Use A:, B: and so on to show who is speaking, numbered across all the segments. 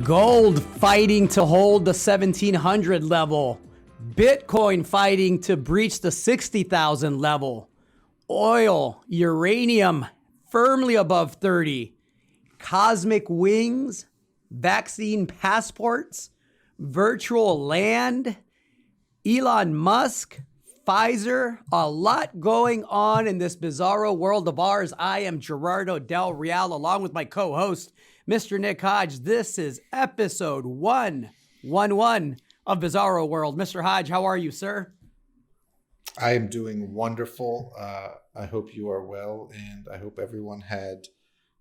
A: Gold fighting to hold the 1700 level. Bitcoin fighting to breach the 60,000 level. Oil, uranium firmly above 30. Cosmic wings, vaccine passports, virtual land, Elon Musk, Pfizer, a lot going on in this bizarro world of ours. I am Gerardo Del Real along with my co-host, Mr. Nick Hodge. This is episode 111 of Bizarro World. Mr. Hodge, how are you, sir?
B: I am doing wonderful. I hope you are well, and I hope everyone had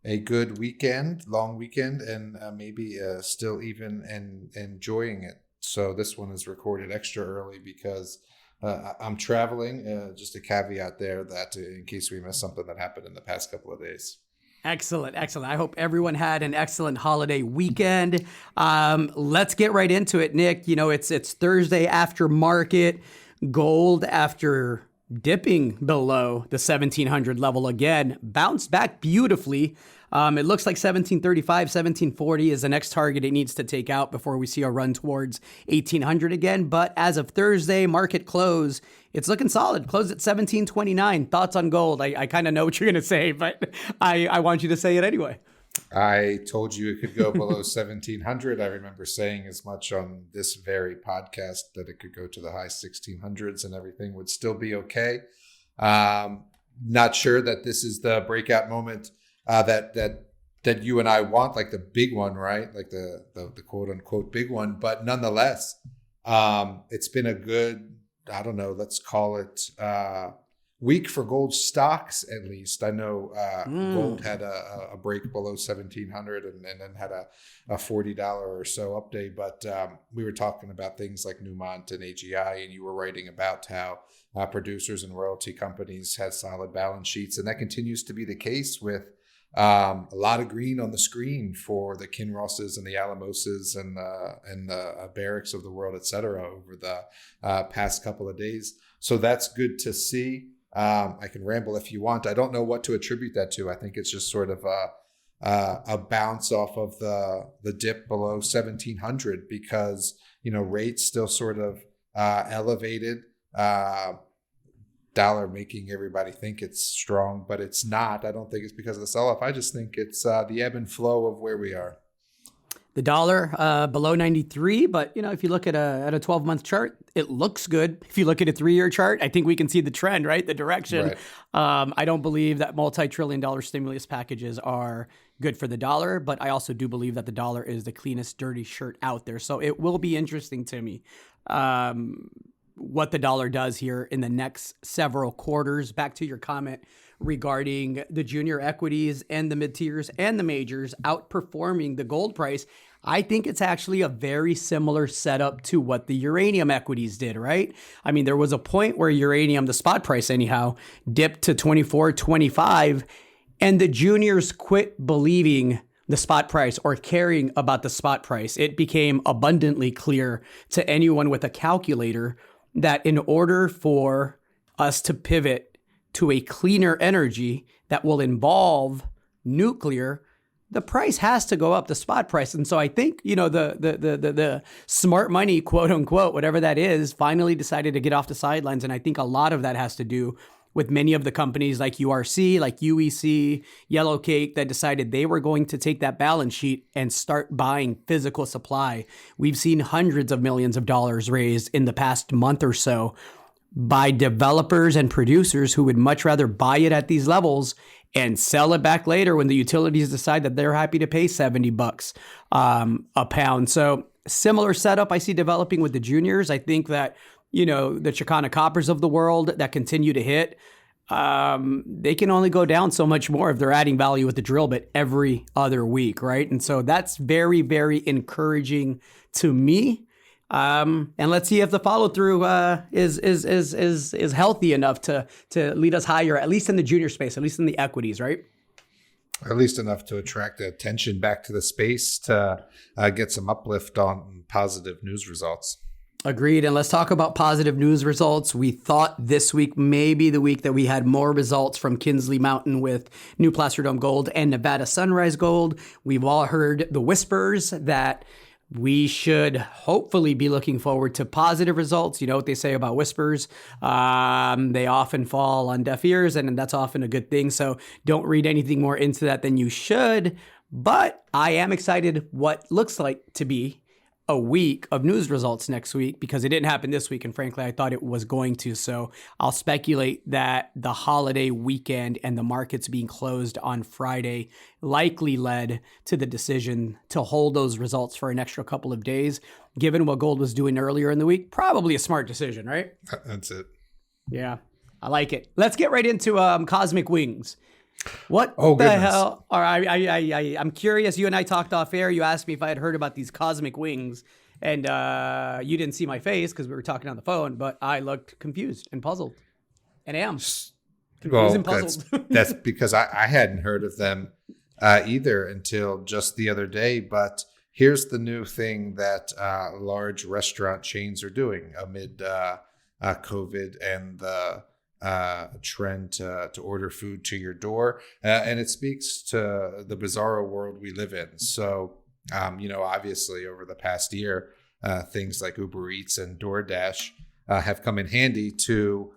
B: a good weekend, long weekend, and maybe still even enjoying it. So this one is recorded extra early because I'm traveling. Just a caveat there that in case we missed something that happened in the past couple of days.
A: Excellent. I hope everyone had an excellent holiday weekend. Let's get right into it, Nick. You know, it's Thursday after market. Gold, after dipping below the 1700 level again, bounced back beautifully. It looks like 1735, 1740 is the next target it needs to take out before we see a run towards 1800 again. But as of Thursday, market close, it's looking solid. Closed at 1729. Thoughts on gold? I kind of know what you're going to say, but I want you to say it anyway.
B: I told you it could go below 1700. I remember saying as much on this very podcast that it could go to the high 1600s and everything would still be okay. Not sure that this is the breakout moment that you and I want, like the big one, right? Like the quote unquote big one. But nonetheless, it's been a good, I don't know, let's call it week for gold stocks, at least. I know gold had a break below 1700 and then had a $40 or so update. But we were talking about things like Newmont and AGI, and you were writing about how producers and royalty companies had solid balance sheets. And that continues to be the case with a lot of green on the screen for the Kinrosses and the Alamoses and the Barracks of the world, et cetera, over the past couple of days. So that's good to see. I can ramble if you want. I don't know what to attribute that to. I think it's just sort of a bounce off of the dip below 1700 because, you know, rates still sort of elevated. Dollar making everybody think it's strong, but it's not. I don't think it's because of the sell-off. I just think it's the ebb and flow of where we are.
A: The dollar below 93, but you know, if you look at a 12-month chart, it looks good. If you look at a 3-year chart, I think we can see the trend, right? The direction. Right. I don't believe that multi-trillion-dollar stimulus packages are good for the dollar, but I also do believe that the dollar is the cleanest dirty shirt out there. So it will be interesting to me what the dollar does here in the next several quarters. Back to your comment regarding the junior equities and the mid-tiers and the majors outperforming the gold price. I think it's actually a very similar setup to what the uranium equities did, right? I mean, there was a point where uranium, the spot price anyhow, dipped to 24, 25, and the juniors quit believing the spot price or caring about the spot price. It became abundantly clear to anyone with a calculator that in order for us to pivot to a cleaner energy that will involve nuclear, the price has to go up, the spot price. And so I think, you know, the smart money, quote unquote, whatever that is, finally decided to get off the sidelines. And I think a lot of that has to do with many of the companies like URC, like UEC, Yellowcake, that decided they were going to take that balance sheet and start buying physical supply. We've seen hundreds of millions of dollars raised in the past month or so by developers and producers who would much rather buy it at these levels and sell it back later when the utilities decide that they're happy to pay $70 a pound. So similar setup I see developing with the juniors. I think that, you know, the Chicana Coppers of the world that continue to hit, they can only go down so much more if they're adding value with the drill bit every other week, right? And so that's very, very encouraging to me. And let's see if the follow through is healthy enough to lead us higher, at least in the junior space, at least in the equities, right?
B: At least enough to attract attention back to the space to get some uplift on positive news results.
A: Agreed. And let's talk about positive news results. We thought this week may be the week that we had more results from Kinsley Mountain with New Placer Dome Gold and Nevada Sunrise Gold. We've all heard the whispers that we should hopefully be looking forward to positive results. You know what they say about whispers. They often fall on deaf ears, and that's often a good thing. So don't read anything more into that than you should. But I am excited what looks like to be a week of news results next week, because it didn't happen this week. And frankly, I thought it was going to. So I'll speculate that the holiday weekend and the markets being closed on Friday likely led to the decision to hold those results for an extra couple of days. Given what gold was doing earlier in the week, probably a smart decision, right?
B: That's it.
A: Yeah, I like it. Let's get right into Cosmic Wings. What the
B: goodness.
A: hell? All right, I'm curious. You and I talked off air. You asked me if I had heard about these Cosmic Wings, and you didn't see my face because we were talking on the phone, but I looked confused and puzzled, and I am confused and puzzled.
B: That's because I hadn't heard of them either until just the other day. But here's the new thing that large restaurant chains are doing amid COVID and the trend to order food to your door, and it speaks to the bizarro world we live in. So, obviously over the past year, things like Uber Eats and DoorDash have come in handy to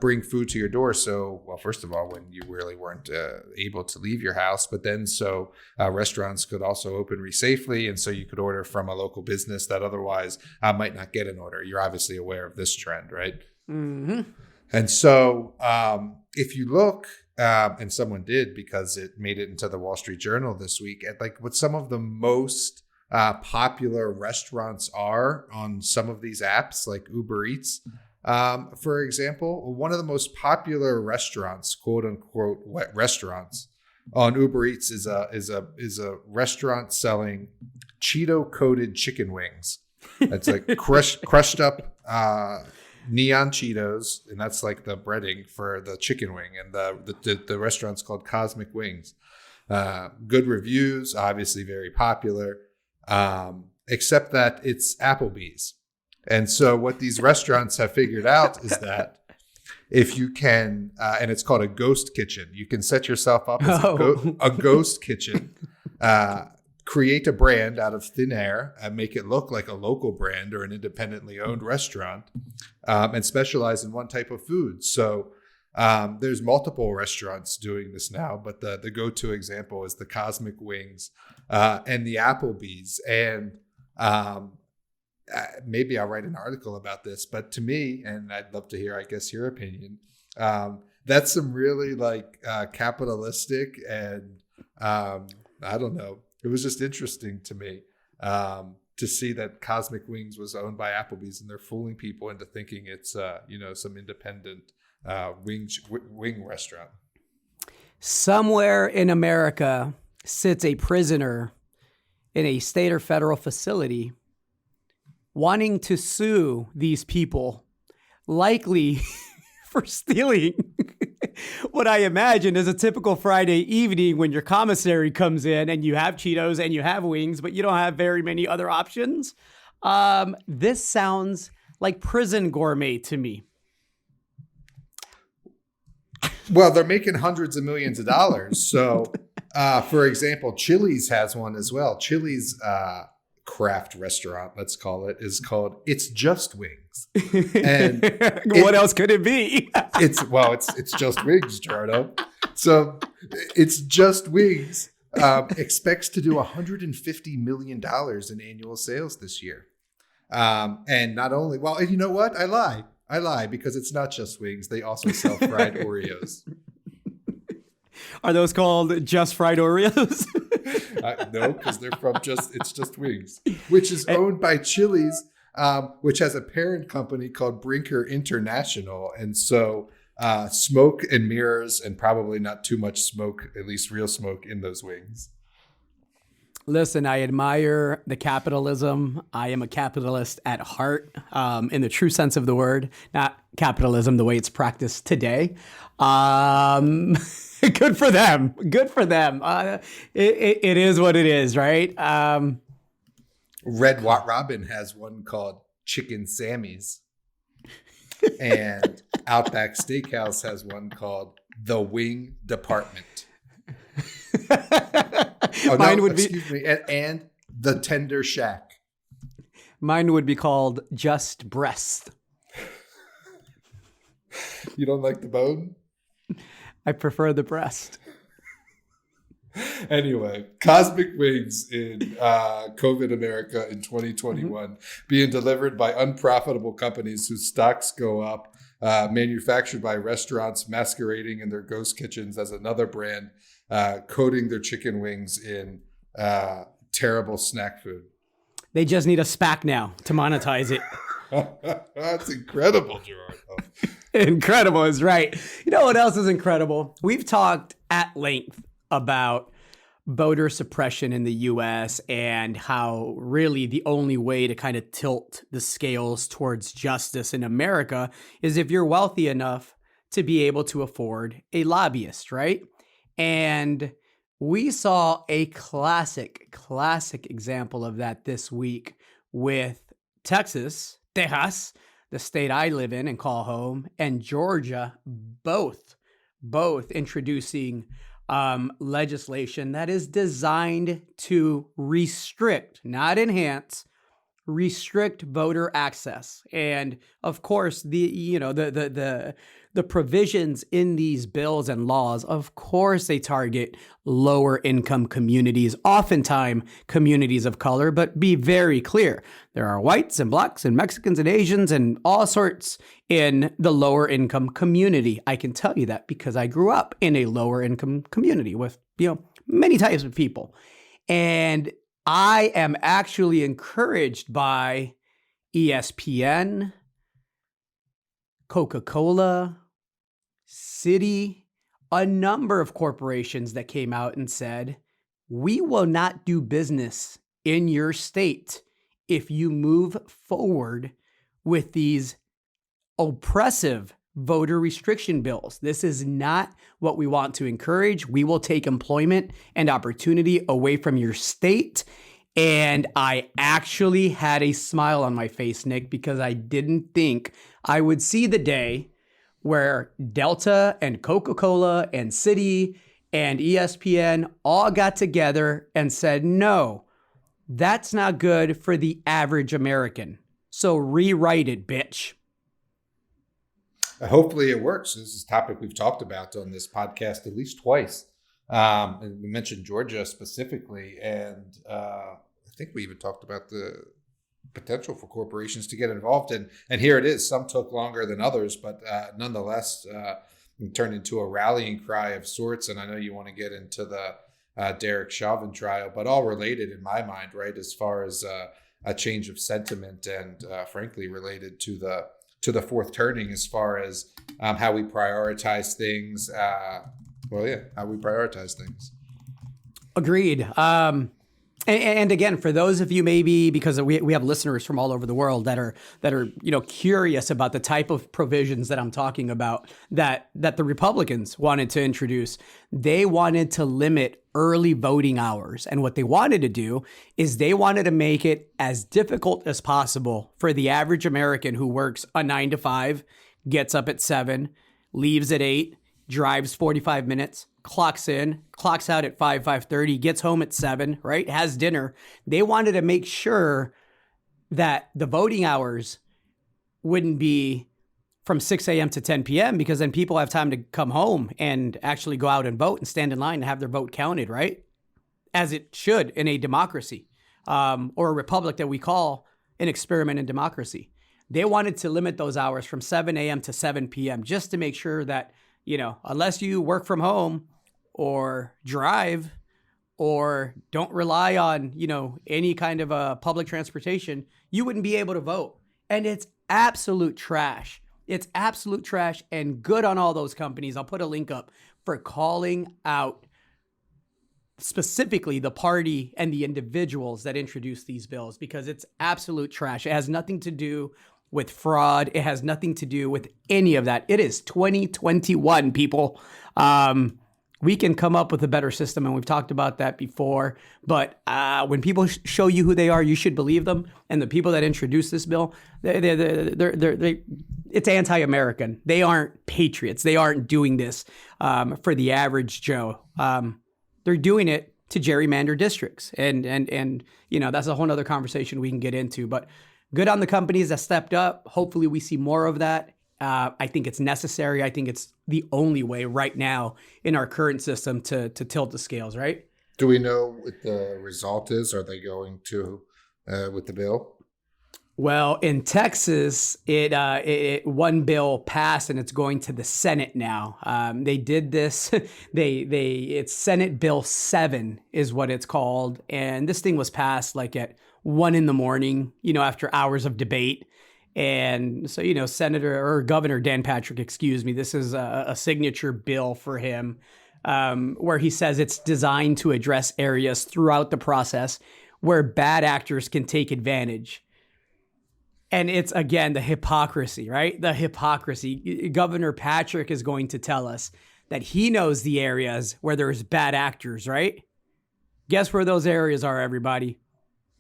B: bring food to your door. So, well, first of all, when you really weren't able to leave your house, but then so restaurants could also open safely, and so you could order from a local business that otherwise might not get an order. You're obviously aware of this trend, right?
A: Mm-hmm.
B: And so if you look, and someone did because it made it into the Wall Street Journal this week, at like what some of the most popular restaurants are on some of these apps, like Uber Eats, for example, one of the most popular restaurants, quote unquote, wet restaurants on Uber Eats is a restaurant selling Cheeto coated chicken wings. It's like crushed up neon Cheetos, and that's like the breading for the chicken wing, and the restaurant's called Cosmic Wings. Good reviews, obviously very popular, except that it's Applebee's. And so what these restaurants have figured out is that if you can, and it's called a ghost kitchen, you can set yourself up as a ghost kitchen, create a brand out of thin air and make it look like a local brand or an independently owned restaurant, and specialize in one type of food. So there's multiple restaurants doing this now, but the go-to example is the Cosmic Wings and the Applebee's. And maybe I'll write an article about this, but to me, and I'd love to hear, I guess, your opinion, that's some really like capitalistic and I don't know. It was just interesting to me to see that Cosmic Wings was owned by Applebee's, and they're fooling people into thinking it's some independent wing restaurant.
A: Somewhere in America sits a prisoner in a state or federal facility wanting to sue these people, likely for stealing what I imagine is a typical Friday evening when your commissary comes in and you have Cheetos and you have wings, but you don't have very many other options. This sounds like prison gourmet to me.
B: Well, they're making hundreds of millions of dollars. So, for example, Chili's has one as well. Chili's craft restaurant, let's call it, is called It's Just Wings. And
A: what else could it be?
B: it's just wings, Gerardo. So It's Just Wings expects to do $150 million in annual sales this year. And not only, well, you know what? I lie because it's not just wings. They also sell fried Oreos.
A: Are those called Just Fried Oreos?
B: No, because they're from It's Just Wings, which is owned by Chili's, which has a parent company called Brinker International. And so smoke and mirrors and probably not too much smoke, at least real smoke, in those wings.
A: Listen, I admire the capitalism. I am a capitalist at heart, in the true sense of the word, not capitalism the way it's practiced today. Good for them. Good for them. It is what it is, right?
B: Red Robin has one called Chicken Sammys. And Outback Steakhouse has one called the Wing Department.
A: Mine would be
B: and the Tender Shack.
A: Mine would be called Just Breast.
B: You don't like the bone?
A: I prefer the breast.
B: Anyway, Cosmic Wings in COVID America in 2021, being delivered by unprofitable companies whose stocks go up, manufactured by restaurants masquerading in their ghost kitchens as another brand, coating their chicken wings in terrible snack food.
A: They just need a SPAC now to monetize it.
B: That's incredible, Gerardo.
A: Incredible is right. You know what else is incredible? We've talked at length about voter suppression in the US and how really the only way to kind of tilt the scales towards justice in America is if you're wealthy enough to be able to afford a lobbyist, right? And we saw a classic example of that this week with Texas, the state I live in and call home, and Georgia, both introducing legislation that is designed to restrict, not enhance, restrict voter access. And of course, the provisions in these bills and laws, of course, they target lower income communities, oftentimes communities of color, but be very clear. There are whites and blacks and Mexicans and Asians and all sorts in the lower income community. I can tell you that because I grew up in a lower income community with, many types of people. And I am actually encouraged by ESPN, Coca-Cola, Citi, a number of corporations that came out and said, we will not do business in your state if you move forward with these oppressive voter restriction bills. This is not what we want to encourage. We will take employment and opportunity away from your state. And I actually had a smile on my face, Nick, because I didn't think I would see the day where Delta and Coca-Cola and Citi and ESPN all got together and said, no, that's not good for the average American. So rewrite it, bitch.
B: Hopefully it works. This is a topic we've talked about on this podcast at least twice. And we mentioned Georgia specifically. And I think we even talked about the potential for corporations to get involved in. And here it is. Some took longer than others, but nonetheless, it turned into a rallying cry of sorts. And I know you want to get into the Derek Chauvin trial, but all related in my mind, right? As far as a change of sentiment and frankly related to the fourth turning as far as how we prioritize things. How we prioritize things.
A: Agreed. And again, for those of you maybe, because we have listeners from all over the world that are curious about the type of provisions that I'm talking about that the Republicans wanted to introduce, they wanted to limit early voting hours. And what they wanted to do is they wanted to make it as difficult as possible for the average American who works a 9 to 5, gets up at 7, leaves at 8, drives 45 minutes, clocks in, clocks out at 5:30, gets home at 7, right? Has dinner. They wanted to make sure that the voting hours wouldn't be from 6 a.m. to 10 p.m. because then people have time to come home and actually go out and vote and stand in line and have their vote counted, right? As it should in a democracy or a republic that we call an experiment in democracy. They wanted to limit those hours from 7 a.m. to 7 p.m. just to make sure that, unless you work from home or drive or don't rely on, any kind of public transportation, you wouldn't be able to vote. And it's absolute trash. It's absolute trash, and good on all those companies. I'll put a link up for calling out specifically the party and the individuals that introduced these bills, because it's absolute trash. It has nothing to do with fraud. It has nothing to do with any of that. It is 2021, people. we can come up with a better system, and we've talked about that before. But when people show you who they are, you should believe them. And the people that introduced this bill, it's anti-American. They aren't patriots. They aren't doing this for the average Joe. They're doing it to gerrymander districts, and that's a whole other conversation we can get into. But good on the companies that stepped up. Hopefully, we see more of that. I think it's necessary. I think it's the only way right now in our current system to tilt the scales, right?
B: Do we know what the result is? Are they going to with the bill?
A: Well, in Texas, it one bill passed and it's going to the Senate now. They did this. It's Senate Bill 7 is what it's called, and this thing was passed like at 1 a.m. After hours of debate. And so, Governor Dan Patrick, this is a signature bill for him where he says it's designed to address areas throughout the process where bad actors can take advantage. And it's, again, the hypocrisy, right? The hypocrisy. Governor Patrick is going to tell us that he knows the areas where there's bad actors, right? Guess where those areas are, everybody?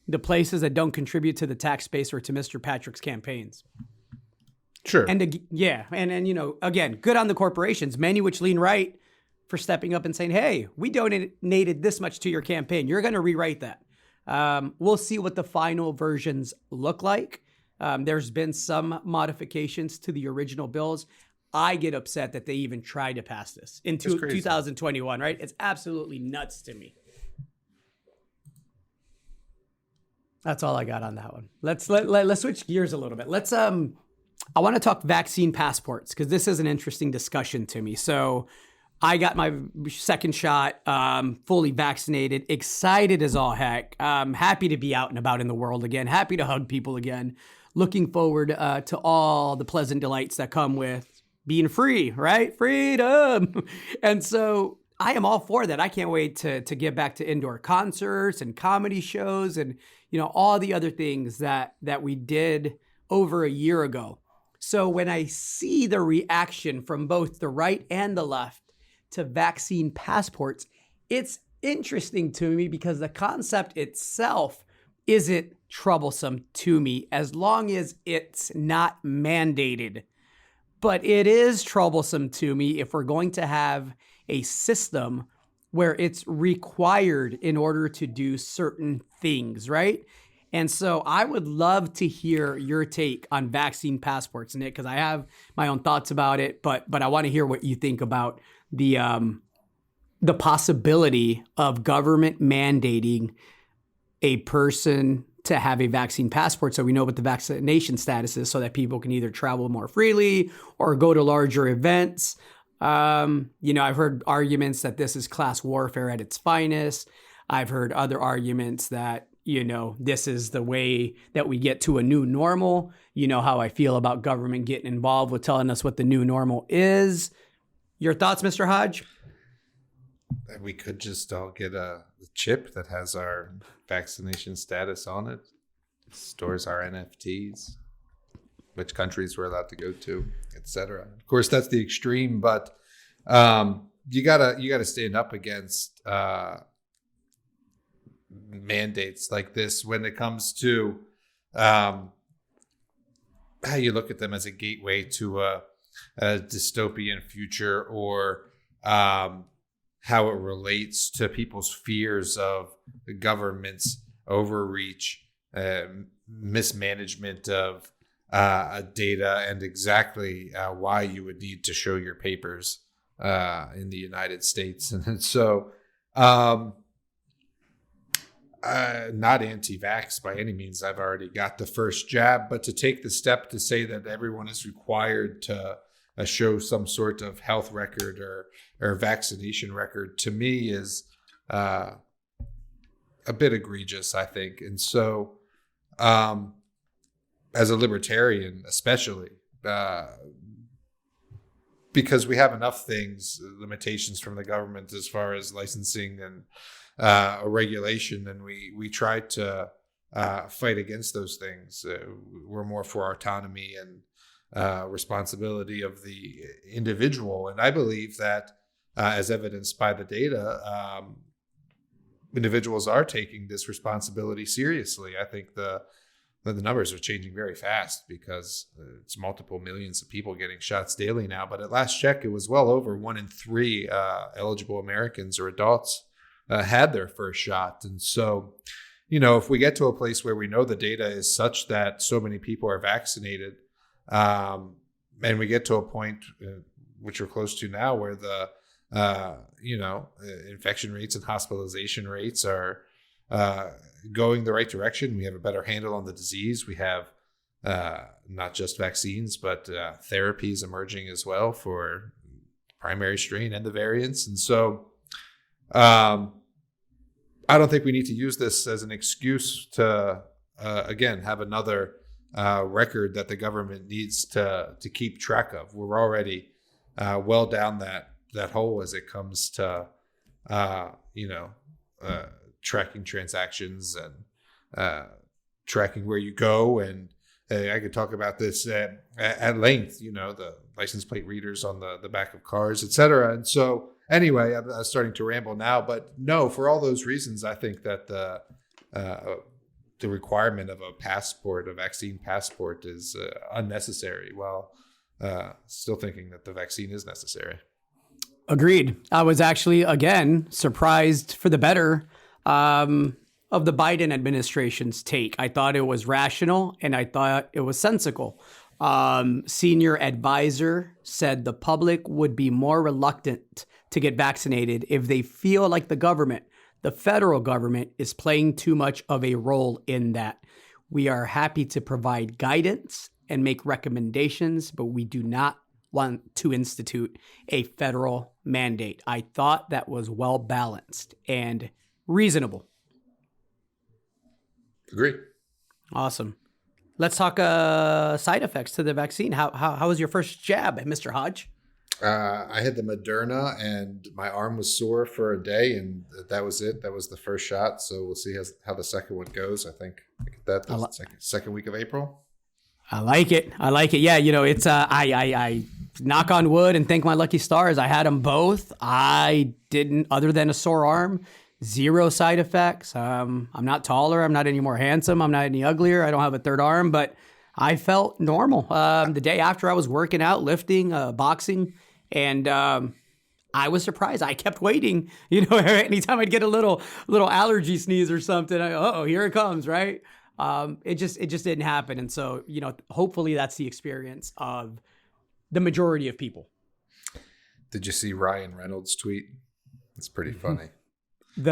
A: The places that don't contribute to the tax base or to Mr. Patrick's campaigns.
B: Sure.
A: And again, good on the corporations, many which lean right, for stepping up and saying, hey, we donated this much to your campaign. You're going to rewrite that. We'll see what the final versions look like. There's been some modifications to the original bills. I get upset that they even tried to pass this in 2021, right? It's absolutely nuts to me. That's all I got on that one. Let's switch gears a little bit. I want to talk vaccine passports because this is an interesting discussion to me. So I got my second shot, fully vaccinated, excited as all heck. Happy to be out and about in the world again. Happy to hug people again. Looking forward to all the pleasant delights that come with being free, right? Freedom. And so I am all for that. I can't wait to get back to indoor concerts and comedy shows and all the other things that we did over a year ago. So when I see the reaction from both the right and the left to vaccine passports, it's interesting to me because the concept itself isn't troublesome to me as long as it's not mandated. But it is troublesome to me if we're going to have a system where it's required in order to do certain things, right? And so I would love to hear your take on vaccine passports, Nick, because I have my own thoughts about it, but I want to hear what you think about the possibility of government mandating a person to have a vaccine passport so we know what the vaccination status is so that people can either travel more freely or go to larger events. I've heard arguments that this is class warfare at its finest. I've heard other arguments that, this is the way that we get to a new normal. You know how I feel about government getting involved with telling us what the new normal is. Your thoughts, Mr. Hodge?
B: We could just all get a chip that has our vaccination status on it, stores our NFTs, which countries we're allowed to go to, etc. Of course, that's the extreme, but you gotta stand up against mandates like this when it comes to how you look at them as a gateway to a dystopian future, or how it relates to people's fears of the government's overreach, mismanagement of data, and exactly why you would need to show your papers in the United States. And so not anti-vax by any means. I've already got the first jab, but to take the step to say that everyone is required to show some sort of health record or vaccination record, to me is a bit egregious, I think. And so as a libertarian, especially, because we have enough things, limitations from the government as far as licensing and regulation, and we try to fight against those things. We're more for autonomy and responsibility of the individual. And I believe that as evidenced by the data, individuals are taking this responsibility seriously. I think the numbers are changing very fast because it's multiple millions of people getting shots daily now. But at last check, it was well over 1 in 3 eligible Americans or adults had their first shot. And so, if we get to a place where we know the data is such that so many people are vaccinated, and we get to a point which we're close to now where the infection rates and hospitalization rates are going the right direction. We have a better handle on the disease. We have not just vaccines, but therapies emerging as well for primary strain and the variants. And so I don't think we need to use this as an excuse to, again, have another record that the government needs to keep track of. We're already well down that hole as it comes to, tracking transactions and tracking where you go. And I could talk about this at length, the license plate readers on the back of cars, et cetera. And so anyway, I'm starting to ramble now, but no, for all those reasons, I think that the requirement of a vaccine passport is unnecessary, while still thinking that the vaccine is necessary.
A: Agreed. I was actually, again, surprised for the better of the Biden administration's take. I thought it was rational and I thought it was sensical. Senior advisor said the public would be more reluctant to get vaccinated if they feel like the federal government, is playing too much of a role in that. We are happy to provide guidance and make recommendations, but we do not want to institute a federal mandate. I thought that was well balanced and reasonable.
B: Agree.
A: Awesome. Let's talk side effects to the vaccine. How was your first jab, Mr. Hodge?
B: I had the Moderna, and my arm was sore for a day, and that was it. That was the first shot. So we'll see how the second one goes. I think that's the second week of April.
A: I like it. Yeah, it's I knock on wood and thank my lucky stars. I had them both. I didn't, other than a sore arm, zero side effects. I'm not taller. I'm not any more handsome. I'm not any uglier. I don't have a third arm, but I felt normal. The day after, I was working out, lifting, boxing, and I was surprised. I kept waiting. Anytime I'd get a little allergy sneeze or something, here it comes, right? It just didn't happen. And so, hopefully that's the experience of the majority of people.
B: Did you see Ryan Reynolds' tweet? It's pretty funny.
A: He's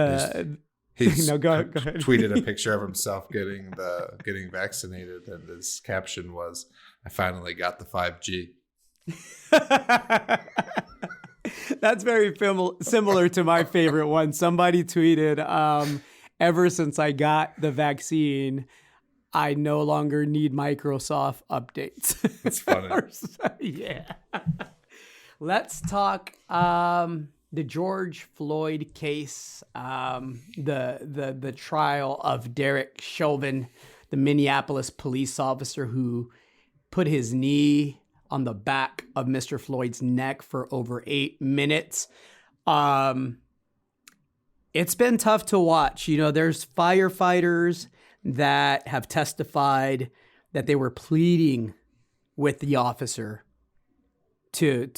A: go ahead.
B: Tweeted a picture of himself getting vaccinated, and his caption was, "I finally got the 5G."
A: That's very similar to my favorite one. Somebody tweeted, ever since I got the vaccine, I no longer need Microsoft updates.
B: That's funny.
A: Yeah. Let's talk the George Floyd case, the trial of Derek Chauvin, the Minneapolis police officer who put his knee on the back of Mr. Floyd's neck for over 8 minutes. It's been tough to watch. There's firefighters that have testified that they were pleading with the officer to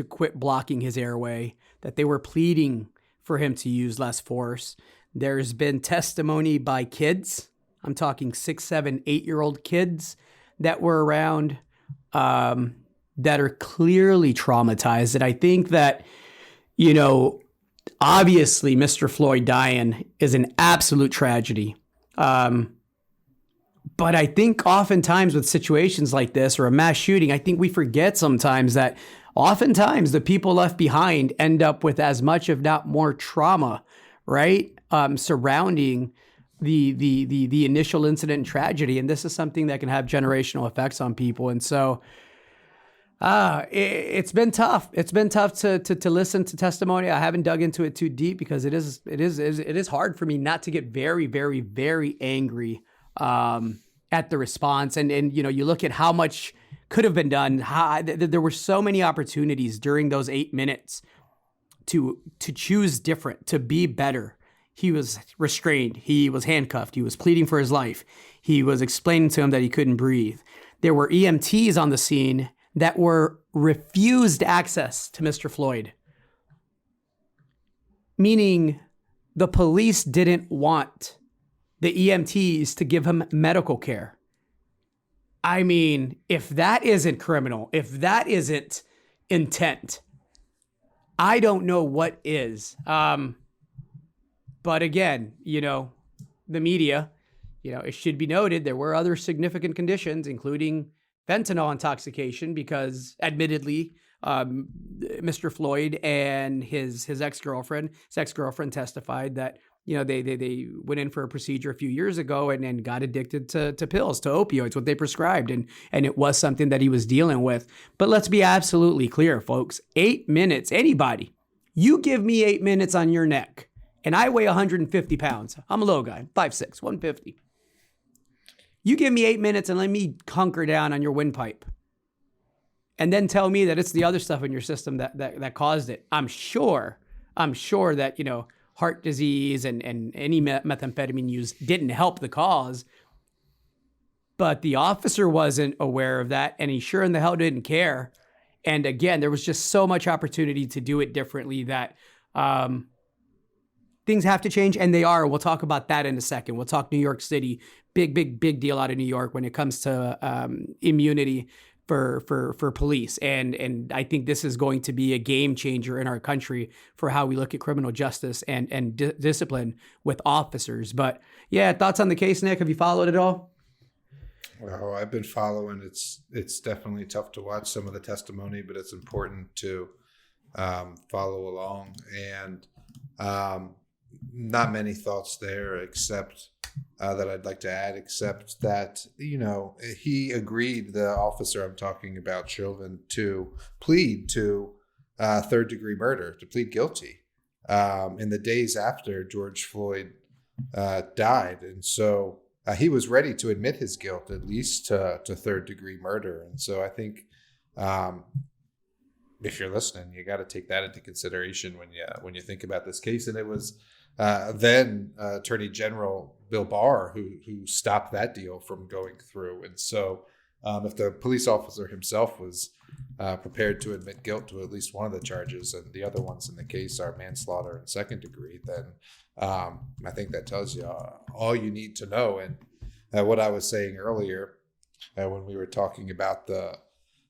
A: quit blocking his airway, that they were pleading for him to use less force. There's been testimony by kids. I'm talking 6, 7, 8-year-old kids that were around that are clearly traumatized. And I think that, obviously Mr. Floyd dying is an absolute tragedy. But I think oftentimes with situations like this or a mass shooting, I think we forget sometimes that oftentimes the people left behind end up with as much, if not more, trauma, right? Surrounding the initial incident and tragedy. And this is something that can have generational effects on people. And so it's been tough. It's been tough to listen to testimony. I haven't dug into it too deep because it is hard for me not to get very, very, very angry at the response. And you look at how much could have been done. There were so many opportunities during those 8 minutes to choose different, to be better. He was restrained. He was handcuffed. He was pleading for his life. He was explaining to him that he couldn't breathe. There were EMTs on the scene that were refused access to Mr. Floyd, meaning the police didn't want the EMTs to give him medical care. I mean, if that isn't criminal, if that isn't intent, I don't know what is. But again, the media, it should be noted there were other significant conditions, including fentanyl intoxication, because admittedly, Mr. Floyd and his ex-girlfriend testified that, they went in for a procedure a few years ago and got addicted to pills, to opioids, what they prescribed. And it was something that he was dealing with. But let's be absolutely clear, folks. 8 minutes, anybody, you give me 8 minutes on your neck, and I weigh 150 pounds. I'm a little guy, 5'6", 150. You give me 8 minutes and let me hunker down on your windpipe. And then tell me that it's the other stuff in your system that caused it. I'm sure that, heart disease and any methamphetamine use didn't help the cause. But the officer wasn't aware of that, and he sure in the hell didn't care. And again, there was just so much opportunity to do it differently that things have to change, and they are. We'll talk about that in a second. We'll talk New York City. Big deal out of New York when it comes to immunity for police. And I think this is going to be a game changer in our country for how we look at criminal justice and discipline with officers. But yeah, thoughts on the case, Nick? Have you followed it all?
B: Well, I've been following. It's definitely tough to watch some of the testimony, but it's important to follow along. And not many thoughts there, except that I'd like to add, except that, he agreed, the officer I'm talking about, Chauvin, to plead to third degree murder, to plead guilty in the days after George Floyd died. And so he was ready to admit his guilt, at least to third degree murder. And so I think if you're listening, you got to take that into consideration when you think about this case. And it was then Attorney General Bill Barr who stopped that deal from going through. And so if the police officer himself was prepared to admit guilt to at least one of the charges, and the other ones in the case are manslaughter and second degree, then I think that tells you all you need to know. And what I was saying earlier when we were talking about the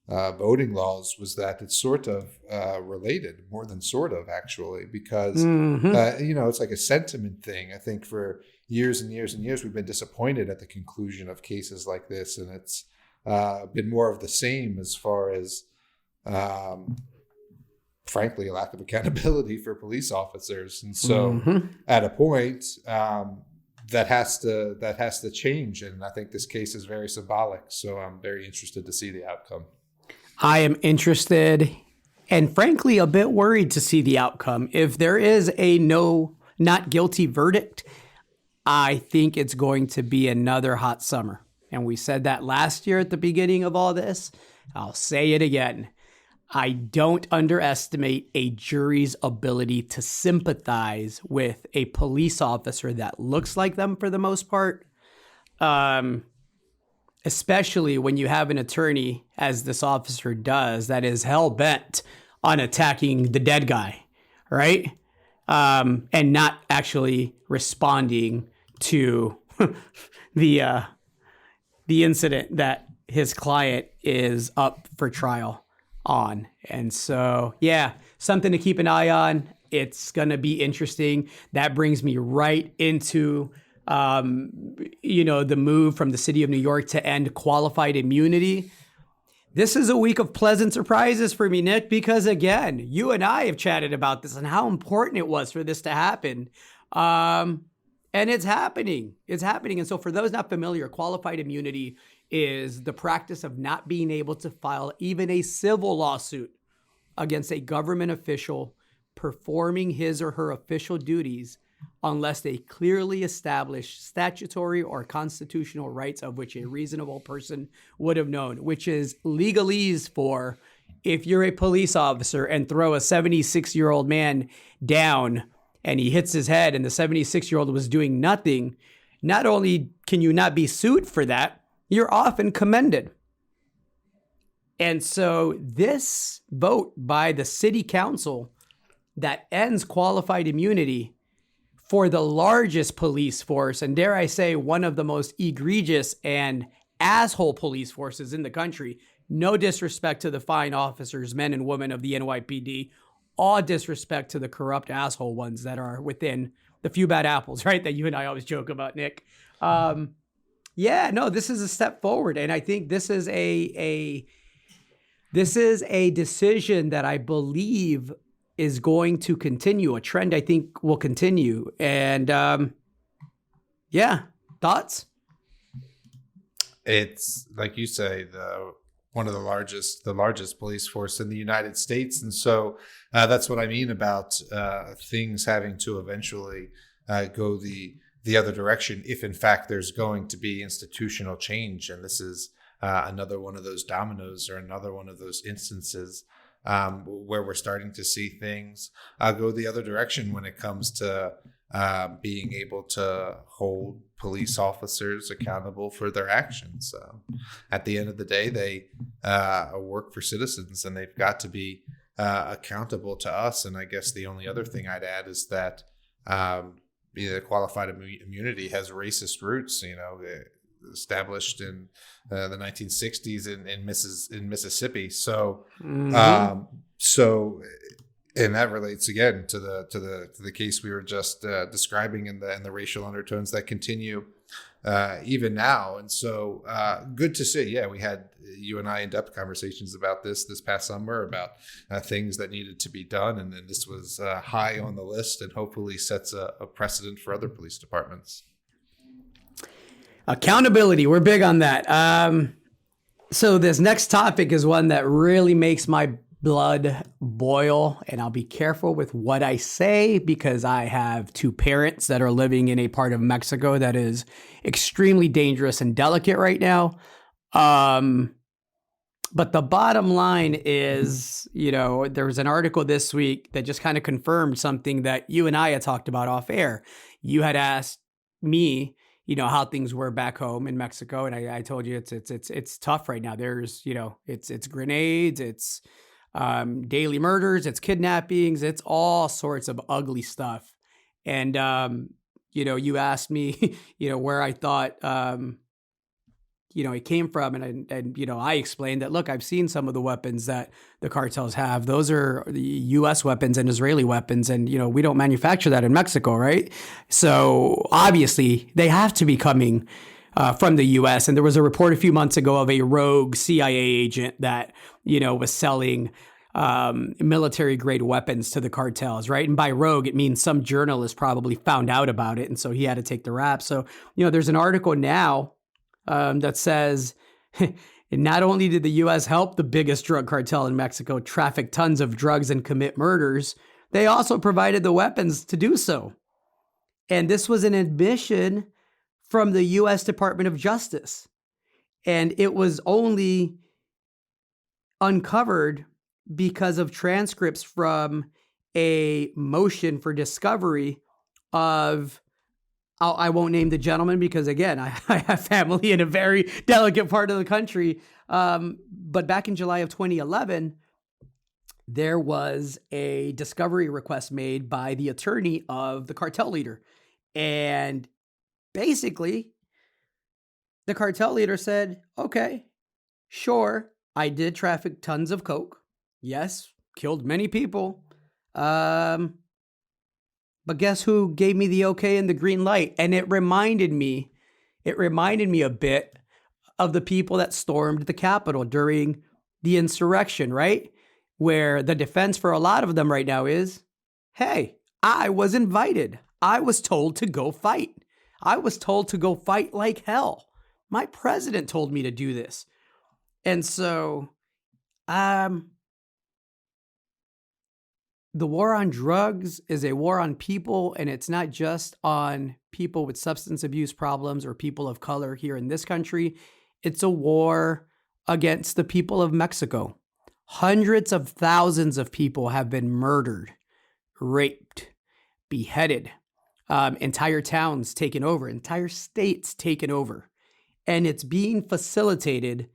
B: voting laws was that it's sort of related, more than sort of, actually, because it's like a sentiment thing. I think for years and years and years we've been disappointed at the conclusion of cases like this, and it's been more of the same as far as frankly a lack of accountability for police officers. And so at a point that has to change, and I think this case is very symbolic, so I'm very interested to see the outcome.
A: I am interested and frankly a bit worried to see the outcome. If there is a not guilty verdict, I think it's going to be another hot summer. And we said that last year at the beginning of all this. I'll say it again. I don't underestimate a jury's ability to sympathize with a police officer that looks like them for the most part. Especially when you have an attorney, as this officer does, that is hell-bent on attacking the dead guy, right? And not actually responding to the incident that his client is up for trial on. And so, yeah, something to keep an eye on. It's going to be interesting. That brings me right into the move from the city of New York to end qualified immunity. This is a week of pleasant surprises for me, Nick, because again, you and I have chatted about this and how important it was for this to happen. And it's happening. It's happening. And so for those not familiar, qualified immunity is the practice of not being able to file even a civil lawsuit against a government official performing his or her official duties unless they clearly establish statutory or constitutional rights of which a reasonable person would have known, which is legalese for if you're a police officer and throw a 76-year-old man down and he hits his head and the 76-year-old was doing nothing, not only can you not be sued for that, you're often commended. And so this vote by the city council that ends qualified immunity for the largest police force, and dare I say, one of the most egregious and asshole police forces in the country. No disrespect to the fine officers, men and women of the NYPD. All disrespect to the corrupt asshole ones that are within the few bad apples, right? That you and I always joke about, Nick. This is a step forward. And I think this is a decision that I believe is going to continue. A trend I think will continue. And thoughts?
B: It's like you say, one of the largest police force in the United States. And so that's what I mean about things having to eventually go the other direction if in fact there's going to be institutional change. And this is another one of those dominoes or another one of those instances where we're starting to see things go the other direction when it comes to being able to hold police officers accountable for their actions. At the end of the day, they work for citizens and they've got to be accountable to us. And I guess the only other thing I'd add is that the qualified immunity has racist roots, established in the 1960s in Mississippi. So, and that relates again to the case we were just describing and the racial undertones that continue even now. And so good to see. Yeah, we had you and I in-depth conversations about this past summer about things that needed to be done, and then this was high on the list and hopefully sets a precedent for other police departments.
A: Accountability, we're big on that. So this next topic is one that really makes my blood boil, and I'll be careful with what I say because I have two parents that are living in a part of Mexico that is extremely dangerous and delicate right now. But the bottom line is, there was an article this week that just kind of confirmed something that you and I had talked about off air. You had asked me, how things were back home in Mexico, and I told you it's tough right now. There's, it's grenades, it's daily murders, it's kidnappings, it's all sorts of ugly stuff. And, you asked me, where I thought, it came from. And I explained that, look, I've seen some of the weapons that the cartels have. Those are the U.S. weapons and Israeli weapons. And, we don't manufacture that in Mexico, right? So obviously they have to be coming from the U.S. And there was a report a few months ago of a rogue CIA agent that, was selling military grade weapons to the cartels, right? And by rogue, it means some journalist probably found out about it. And so he had to take the rap. So, there's an article now that says not only did the U.S. help the biggest drug cartel in Mexico traffic tons of drugs and commit murders, they also provided the weapons to do so. And this was an admission from the U.S. Department of Justice. And it was only uncovered because of transcripts from a motion for discovery of, I won't name the gentleman because, again, I have family in a very delicate part of the country. But back in July of 2011, there was a discovery request made by the attorney of the cartel leader. And basically, the cartel leader said, okay, sure, I did traffic tons of coke. Yes, killed many people. But guess who gave me the okay and the green light? And it reminded me a bit of the people that stormed the Capitol during the insurrection, right? Where the defense for a lot of them right now is, hey, I was invited. I was told to go fight. I was told to go fight like hell. My president told me to do this. And so, the war on drugs is a war on people, and it's not just on people with substance abuse problems or people of color here in this country. It's a war against the people of Mexico. Hundreds of thousands of people have been murdered, raped, beheaded, entire towns taken over, entire states taken over. And it's being facilitated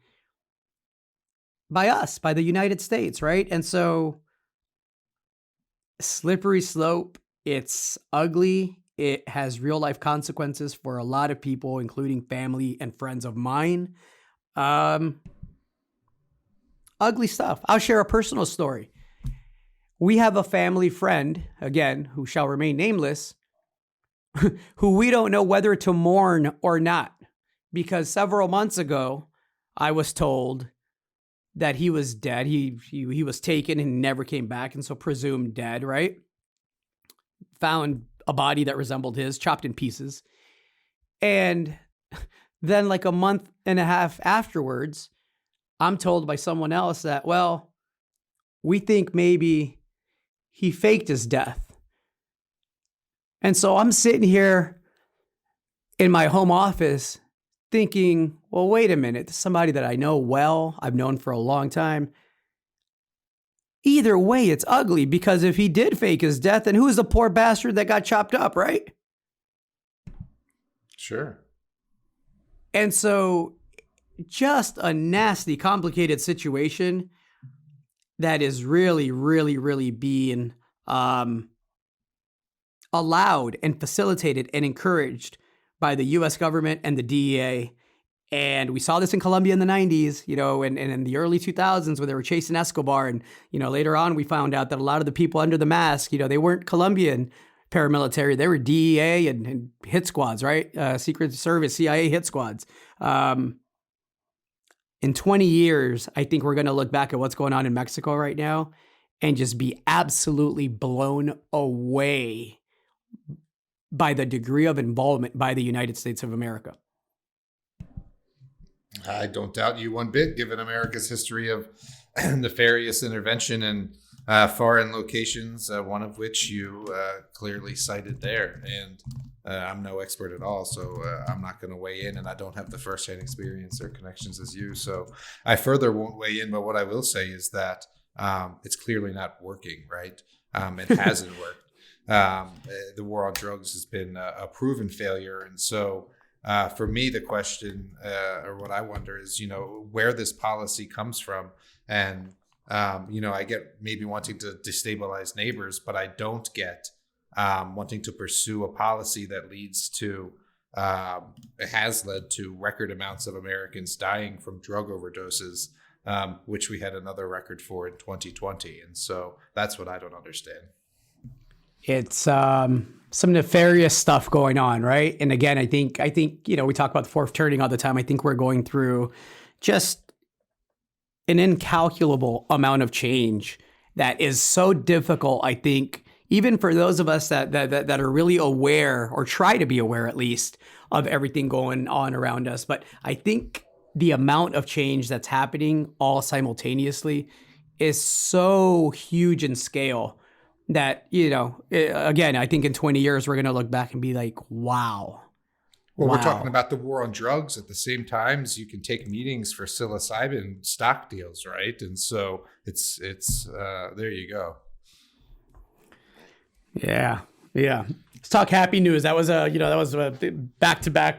A: by us, by the United States, right? And so, slippery slope, it's ugly. It has real life consequences for a lot of people, including family and friends of mine. Ugly stuff. I'll share a personal story. We have a family friend, again, who shall remain nameless, who we don't know whether to mourn or not, because several months ago, I was told that he was dead. He was taken and never came back, and so presumed dead, right? Found a body that resembled his, chopped in pieces. And then like a month and a half afterwards, I'm told by someone else that, well, we think maybe he faked his death. And so I'm sitting here in my home office thinking, well, wait a minute, this is somebody that I know well, I've known for a long time. Either way, it's ugly, because if he did fake his death, then who's the poor bastard that got chopped up, right?
B: Sure.
A: And so just a nasty, complicated situation that is really, really, really being allowed and facilitated and encouraged by the U.S. government and the DEA. And we saw this in Colombia in the 90s, and in the early 2000s when they were chasing Escobar. And, later on, we found out that a lot of the people under the mask, they weren't Colombian paramilitary. They were DEA and hit squads, right? Secret Service, CIA hit squads. In 20 years, I think we're going to look back at what's going on in Mexico right now and just be absolutely blown away by the degree of involvement by the United States of America.
B: I don't doubt you one bit, given America's history of nefarious intervention in foreign locations, one of which you clearly cited there. And I'm no expert at all, so I'm not going to weigh in, and I don't have the firsthand experience or connections as you. So I further won't weigh in, but what I will say is that it's clearly not working, right? It hasn't worked. The war on drugs has been a proven failure. And so for me, the question or what I wonder is, where this policy comes from. And, I get maybe wanting to destabilize neighbors, but I don't get wanting to pursue a policy that leads to, has led to record amounts of Americans dying from drug overdoses, which we had another record for in 2020. And so that's what I don't understand.
A: It's some nefarious stuff going on, right? And again, I think we talk about the fourth turning all the time. I think we're going through just an incalculable amount of change that is so difficult, I think, even for those of us that are really aware, or try to be aware at least, of everything going on around us. But I think the amount of change that's happening all simultaneously is so huge in scale that, again, I think in 20 years, we're going to look back and be like, wow.
B: Well, We're talking about the war on drugs at the same time as you can take meetings for psilocybin stock deals, right? And so it's there you go.
A: Yeah. Let's talk happy news. That was a back-to-back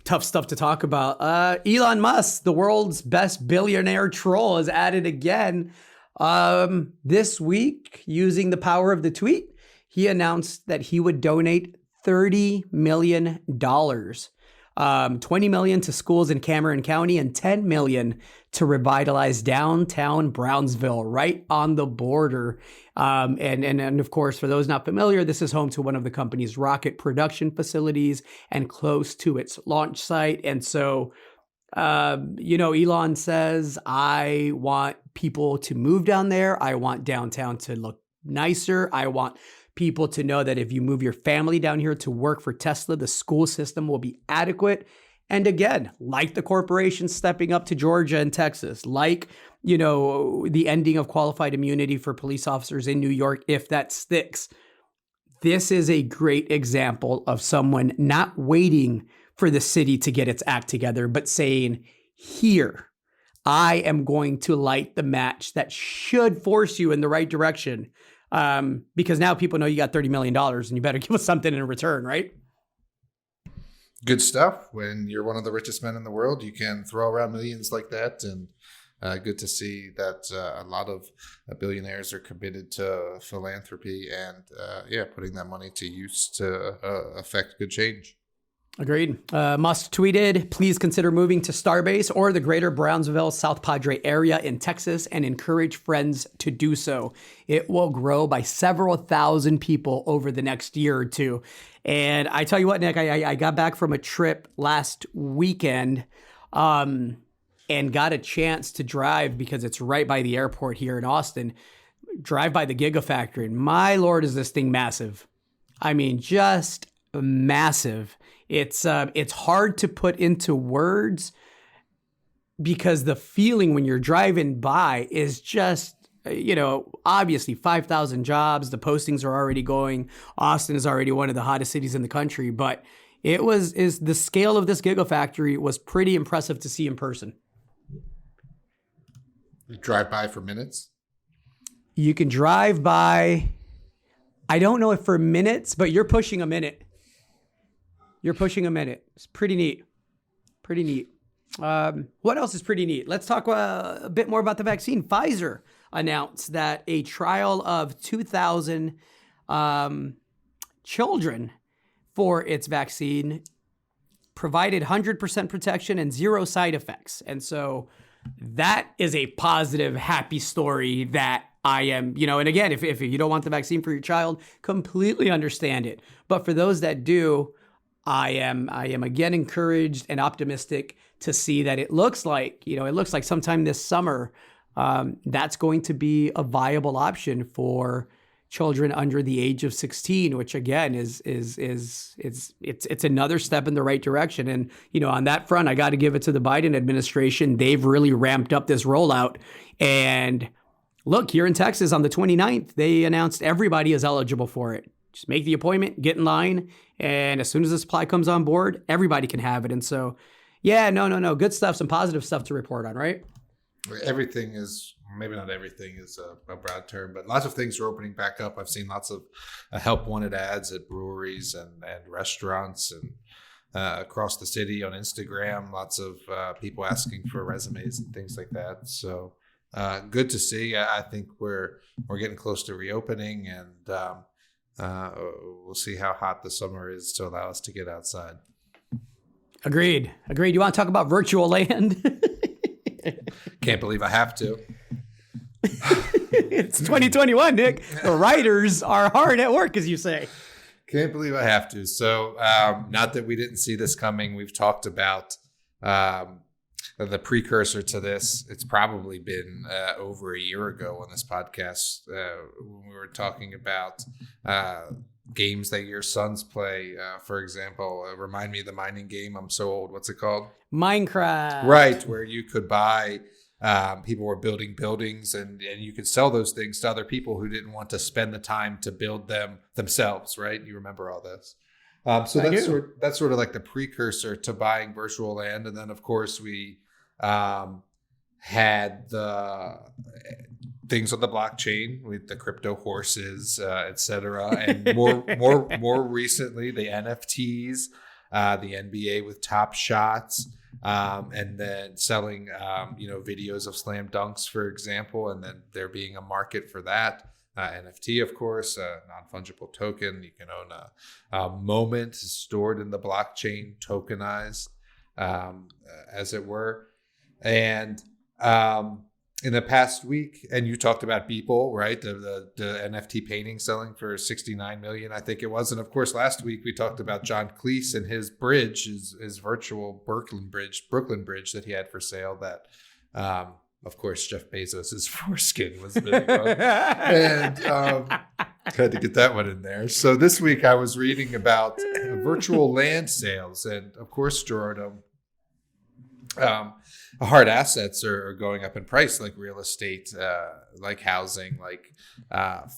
A: tough stuff to talk about. Elon Musk, the world's best billionaire troll, is at it again. This week, using the power of the tweet, he announced that he would donate $30 million, $20 million to schools in Cameron County and $10 million to revitalize downtown Brownsville, right on the border. And of course, for those not familiar, this is home to one of the company's rocket production facilities and close to its launch site. And so, Elon says, I want people to move down there. I want downtown to look nicer. I want people to know that if you move your family down here to work for Tesla, the school system will be adequate. And again, like the corporations stepping up to Georgia and Texas, like, the ending of qualified immunity for police officers in New York, if that sticks. This is a great example of someone not waiting for the city to get its act together, but saying, here, I am going to light the match that should force you in the right direction. Because now people know you got $30 million and you better give us something in return, right?
B: Good stuff. When you're one of the richest men in the world, you can throw around millions like that. And good to see that a lot of billionaires are committed to philanthropy and, putting that money to use to affect good change.
A: Agreed. Musk tweeted, please consider moving to Starbase or the greater Brownsville, South Padre area in Texas and encourage friends to do so. It will grow by several thousand people over the next year or two. And I tell you what, Nick, I got back from a trip last weekend and got a chance to drive, because it's right by the airport here in Austin, drive by the Gigafactory. And my Lord, is this thing massive. I mean, just massive. It's hard to put into words, because the feeling when you're driving by is just, obviously 5,000 jobs. The postings are already going. Austin is already one of the hottest cities in the country, but the scale of this Gigafactory was pretty impressive to see in person.
B: You drive by for minutes?
A: You can drive by, I don't know if for minutes, but you're pushing a minute. It's pretty neat. What else is pretty neat? Let's talk a bit more about the vaccine. Pfizer announced that a trial of 2,000 children for its vaccine provided 100% protection and 0 side effects. And so that is a positive, happy story that I am, and again, if you don't want the vaccine for your child, completely understand it. But for those that do, I am again encouraged and optimistic to see that it looks like sometime this summer, that's going to be a viable option for children under the age of 16, which again is another step in the right direction. And, on that front, I got to give it to the Biden administration. They've really ramped up this rollout. And look, here in Texas on the 29th, they announced everybody is eligible for it. Just make the appointment, get in line, and as soon as the supply comes on board, everybody can have it. And so, no, good stuff, some positive stuff to report on, right?
B: Everything is, maybe not everything is a broad term, but lots of things are opening back up. I've seen lots of help wanted ads at breweries and restaurants and across the city on Instagram. Lots of people asking for resumes and things like that. So good to see. I think we're getting close to reopening, and we'll see how hot the summer is to allow us to get outside.
A: Agreed. You want to talk about virtual land?
B: Can't believe I have to.
A: It's 2021, Nick. The writers are hard at work, as you say.
B: Can't believe I have to. So, not that we didn't see this coming. We've talked about the precursor to this. It's probably been over a year ago on this podcast when we were talking about games that your sons play. For example, remind me of the mining game. I'm so old. What's it called?
A: Minecraft.
B: Right, where you could buy, people were building buildings and you could sell those things to other people who didn't want to spend the time to build them themselves, right? You remember all this. So that's sort of like the precursor to buying virtual land. And then, of course, we had the things on the blockchain with the crypto horses, et cetera. And more recently, the NFTs, the NBA with Top Shots, and then selling, videos of slam dunks, for example, and then there being a market for that. NFT, of course, non-fungible token. You can own a moment stored in the blockchain, tokenized, as it were. And in the past week, and you talked about Beeple, right? The NFT painting selling for $69 million, I think it was. And of course, last week we talked about John Cleese and his bridge, his virtual Brooklyn Bridge that he had for sale. That, of course, Jeff Bezos' foreskin was bidding on. And had to get that one in there. So this week I was reading about virtual land sales, and of course, Gerardo, hard assets are going up in price, like real estate, like housing, like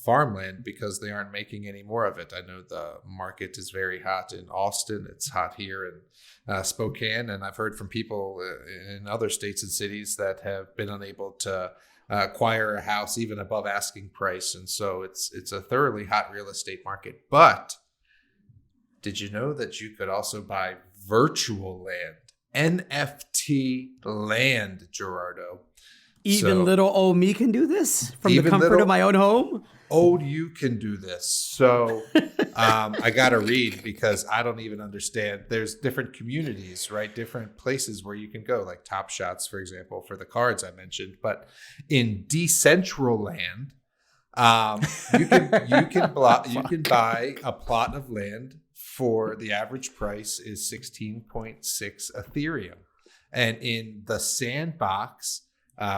B: farmland, because they aren't making any more of it. I know the market is very hot in Austin. It's hot here in Spokane. And I've heard from people in other states and cities that have been unable to acquire a house even above asking price. And so it's a thoroughly hot real estate market. But did you know that you could also buy virtual land? NFT land, Gerardo.
A: Even little old me can do this from the comfort of my own home?
B: Old you can do this. So I got to read because I don't even understand. There's different communities, right? Different places where you can go, like Top Shots, for example, for the cards I mentioned. But in Decentraland, you can buy a plot of land for the average price is 16.6 Ethereum. And in the Sandbox,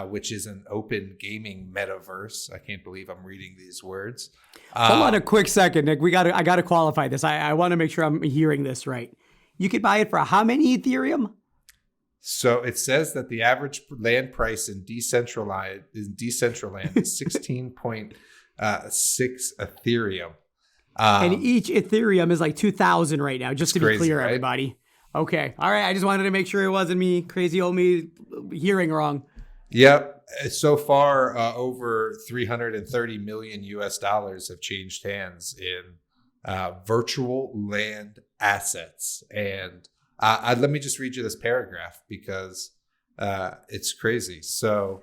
B: which is an open gaming metaverse, I can't believe I'm reading these words.
A: Hold on a quick second, Nick. I got to qualify this. I want to make sure I'm hearing this right. You could buy it for how many Ethereum?
B: So it says that the average land price in Decentraland is 16.6 Ethereum.
A: And each Ethereum is like 2,000 right now, just to be clear,
B: right?
A: everybody. Okay. All right. I just wanted to make sure it wasn't me, crazy old me, hearing wrong.
B: Yep. So far, over 330 million US dollars have changed hands in virtual land assets. And let me just read you this paragraph because it's crazy. So,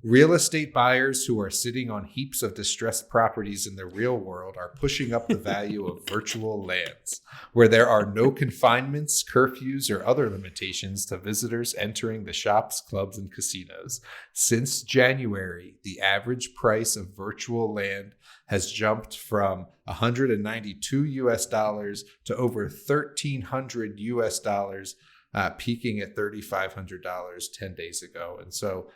B: real estate buyers who are sitting on heaps of distressed properties in the real world are pushing up the value of virtual lands, where there are no confinements, curfews, or other limitations to visitors entering the shops, clubs, and casinos. Since January, the average price of virtual land has jumped from 192 US dollars to over 1,300 US dollars, peaking at $3,500 10 days ago. And so,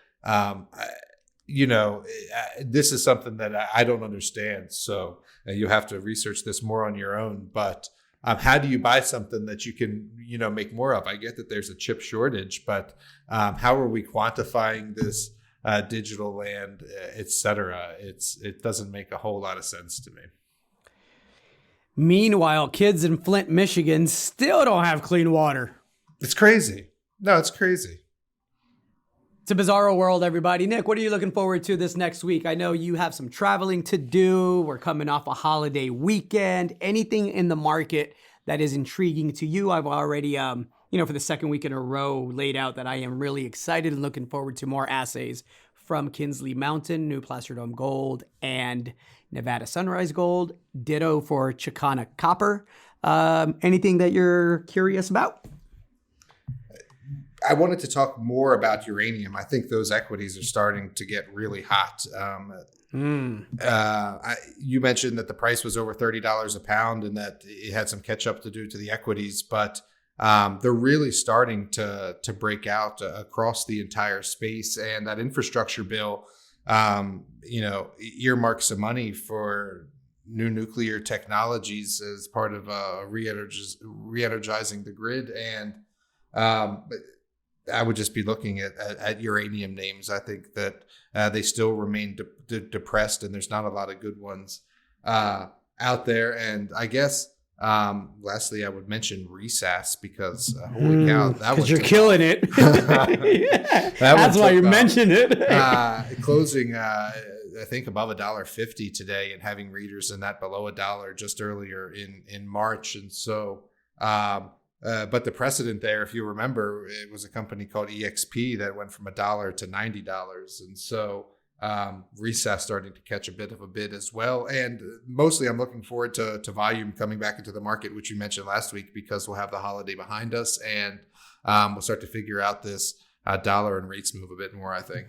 B: this is something that I don't understand. So you have to research this more on your own. But how do you buy something that you can, make more of? I get that there's a chip shortage, but how are we quantifying this digital land, et cetera? It doesn't make a whole lot of sense to me.
A: Meanwhile, kids in Flint, Michigan still don't have clean water.
B: It's crazy. No, it's crazy.
A: It's a Bizarro World, everybody. Nick, what are you looking forward to this next week? I know you have some traveling to do. We're coming off a holiday weekend. Anything in the market that is intriguing to you? I've already, for the second week in a row, laid out that I am really excited and looking forward to more assays from Kinsley Mountain, New Placer Dome Gold, and Nevada Sunrise Gold. Ditto for Chicana Copper. Anything that you're curious about?
B: I wanted to talk more about uranium. I think those equities are starting to get really hot. You mentioned that the price was over $30 a pound and that it had some catch up to do to the equities, but they're really starting to break out across the entire space. And that infrastructure bill, earmarks some money for new nuclear technologies as part of re-energizing the grid. And I would just be looking at uranium names. I think that they still remain depressed, and there's not a lot of good ones out there. And I guess lastly, I would mention RESAS because holy cow, that was
A: you're killing it. That's why you mentioned it.
B: Closing, I think above $1.50 today, and having readers in that below $1 just earlier in March, and so. But the precedent there, if you remember, it was a company called EXP that went from $1 to $90. And so RESAS starting to catch a bit of a bid as well. And mostly I'm looking forward to volume coming back into the market, which you mentioned last week, because we'll have the holiday behind us and we'll start to figure out this dollar and rates move a bit more, I think.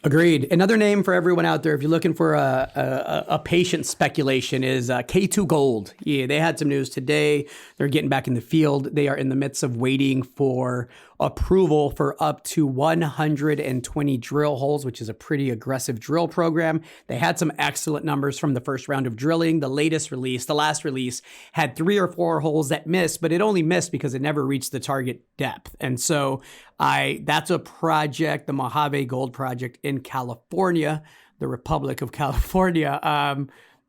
A: Agreed. Another name for everyone out there, if you're looking for a patient speculation, is K2 Gold. Yeah, they had some news today. They're getting back in the field. They are in the midst of waiting for approval for up to 120 drill holes, which is a pretty aggressive drill program. They had some excellent numbers from the first round of drilling. The last release, had 3 or 4 holes that missed, but it only missed because it never reached the target depth. And so that's a project, the Mojave Gold Project in California, the Republic of California,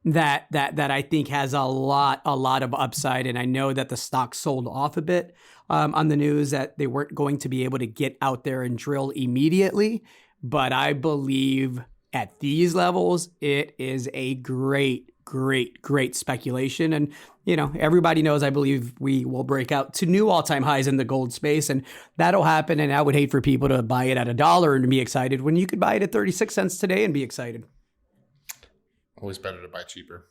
A: that I think has a lot of upside. And I know that the stock sold off a bit on the news that they weren't going to be able to get out there and drill immediately. But I believe at these levels, it is a great speculation. And, everybody knows I believe we will break out to new all-time highs in the gold space, and that'll happen. And I would hate for people to buy it at $1 and be excited when you could buy it at 36 cents today and be excited.
B: Always better to buy cheaper.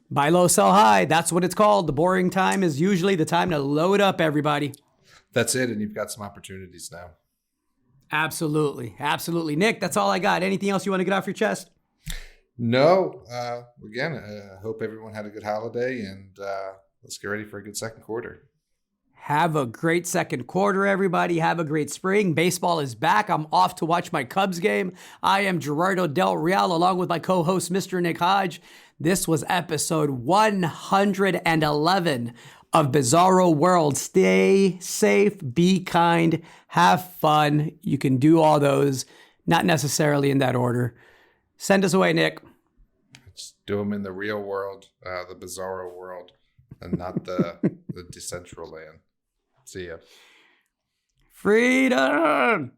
A: Buy low, sell high. That's what it's called. The boring time is usually the time to load up, everybody.
B: That's it. And you've got some opportunities now.
A: Absolutely. Nick, that's all I got. Anything else you want to get off your chest?
B: No. Again, I hope everyone had a good holiday, and let's get ready for a good second quarter.
A: Have a great second quarter, everybody. Have a great spring. Baseball is back. I'm off to watch my Cubs game. I am Gerardo Del Real, along with my co-host, Mr. Nick Hodge. This was episode 111 of Bizarro World. Stay safe, be kind, have fun. You can do all those, not necessarily in that order. Send us away, Nick.
B: Let's do them in the real world, the Bizarro world, and not the Decentraland. See ya.
A: Freedom!